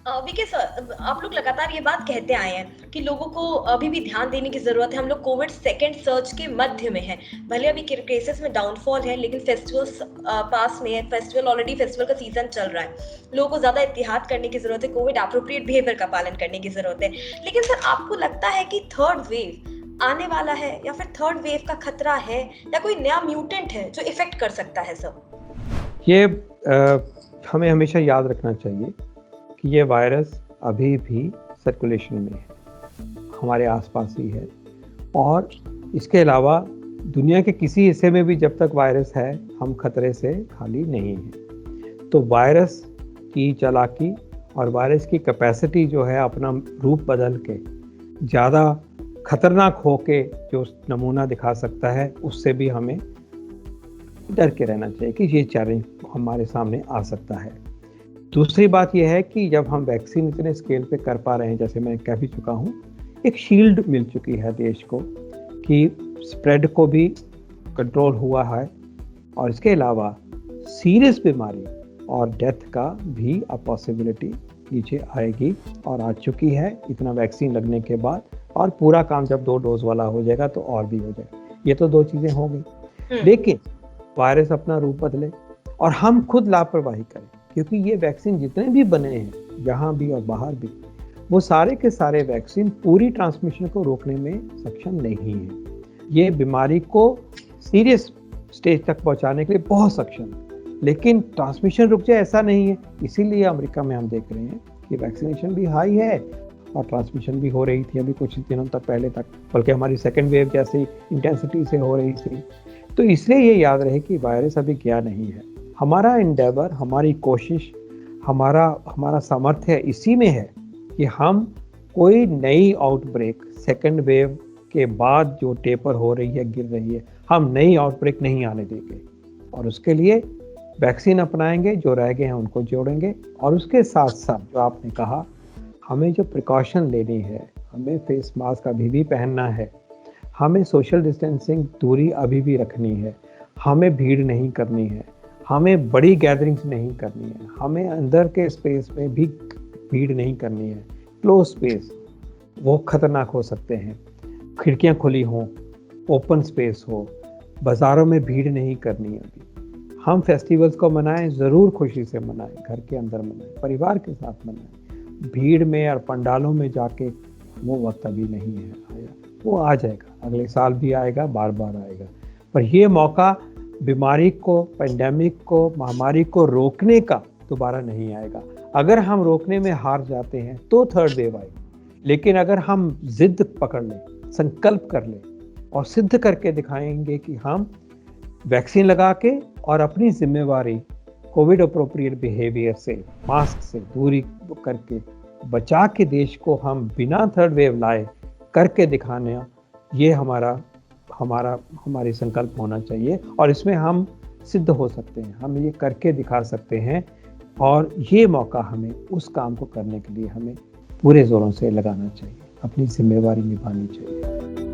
देखिए सर, आप लोग लगातार ये बात कहते आए हैं कि लोगों को अभी भी ध्यान देने की ज़रूरत है। हम लोग कोविड सेकंड सर्ज के मध्य में हैं। भले अभी केसेस में डाउनफॉल है, लेकिन फेस्टिवल्स पास में है। फेस्टिवल का सीज़न चल रहा है। लोगों को ज़्यादा एहतियात करने की ज़रूरत है, कोविड एप्रोप्रिएट बिहेवियर का पालन करने की ज़रूरत है। लेकिन सर, आपको लगता है कि थर्ड वेव आने वाला है, या फिर थर्ड वेव का खतरा है, या कोई नया म्यूटेंट है जो इफ़ेक्ट कर सकता है सर? ये हमें हमेशा याद रखना चाहिए कि ये वायरस अभी भी सर्कुलेशन में है, हमारे आसपास ही है। और इसके अलावा दुनिया के किसी हिस्से में भी जब तक वायरस है, हम खतरे से खाली नहीं हैं। तो वायरस की चालाकी और वायरस की कैपेसिटी जो है अपना रूप बदल के ज़्यादा खतरनाक होके जो नमूना दिखा सकता है, उससे भी हमें डर के रहना चाहिए कि ये चैलेंज हमारे सामने आ सकता है। दूसरी बात यह है कि जब हम वैक्सीन इतने स्केल पे कर पा रहे हैं, जैसे मैं कह भी चुका हूँ, एक शील्ड मिल चुकी है देश को कि स्प्रेड को भी कंट्रोल हुआ है, और इसके अलावा सीरियस बीमारी और डेथ का भी अब पॉसिबिलिटी नीचे आएगी और आ चुकी है इतना वैक्सीन लगने के बाद। और पूरा काम जब 2 डोज वाला हो जाएगा तो और भी हो जाएगा। ये तो 2 चीज़ें हो गई, लेकिन वायरस अपना रूप बदले और हम खुद लापरवाही करें, क्योंकि ये वैक्सीन जितने भी बने हैं यहाँ भी और बाहर भी, वो सारे के सारे वैक्सीन पूरी ट्रांसमिशन को रोकने में सक्षम नहीं है। ये बीमारी को सीरियस स्टेज तक पहुंचाने के लिए बहुत सक्षम है, लेकिन ट्रांसमिशन रुक जाए ऐसा नहीं है। इसीलिए अमेरिका में हम देख रहे हैं कि वैक्सीनेशन भी हाई है और ट्रांसमिशन भी हो रही थी अभी कुछ दिनों तक पहले तक, बल्कि हमारी सेकेंड वेव जैसी इंटेंसिटी से हो रही थी। तो इसलिए ये याद रहे कि वायरस अभी गया नहीं है। हमारा एंडेवर, हमारी कोशिश, हमारा सामर्थ्य इसी में है कि हम कोई नई आउटब्रेक सेकेंड वेव के बाद जो टेपर हो रही है, गिर रही है, हम नई आउटब्रेक नहीं आने देंगे। और उसके लिए वैक्सीन अपनाएंगे, जो रह गए हैं उनको जोड़ेंगे। और उसके साथ साथ जो आपने कहा, हमें जो प्रिकॉशन लेनी है, हमें फेस मास्क अभी भी पहनना है, हमें सोशल डिस्टेंसिंग दूरी अभी भी रखनी है, हमें भीड़ नहीं करनी है, हमें बड़ी गैदरिंग्स नहीं करनी है, हमें अंदर के स्पेस में भी भीड़ नहीं करनी है। क्लोज स्पेस वो खतरनाक हो सकते हैं, खिड़कियां खुली हों, ओपन स्पेस हो, बाज़ारों में भीड़ नहीं करनी है। अभी हम फेस्टिवल्स को मनाएं, ज़रूर खुशी से मनाएं, घर के अंदर मनाएं, परिवार के साथ मनाएं। भीड़ में और पंडालों में जाके वो वक्त अभी नहीं है आया, वो आ जाएगा, अगले साल भी आएगा, बार बार आएगा। पर ये मौका बीमारी को, पेंडेमिक को, महामारी को रोकने का दोबारा नहीं आएगा। अगर हम रोकने में हार जाते हैं तो थर्ड वेव आएगी, लेकिन अगर हम जिद पकड़ लें, संकल्प कर लें और सिद्ध करके दिखाएंगे कि हम वैक्सीन लगा के और अपनी जिम्मेवारी कोविड अप्रोप्रिएट बिहेवियर से, मास्क से दूरी करके बचा के देश को हम बिना थर्ड वेव लाए करके दिखाने, ये हमारी संकल्प होना चाहिए। और इसमें हम सिद्ध हो सकते हैं, हम ये करके दिखा सकते हैं। और ये मौका हमें उस काम को करने के लिए हमें पूरे जोरों से लगाना चाहिए, अपनी जिम्मेवारी निभानी चाहिए।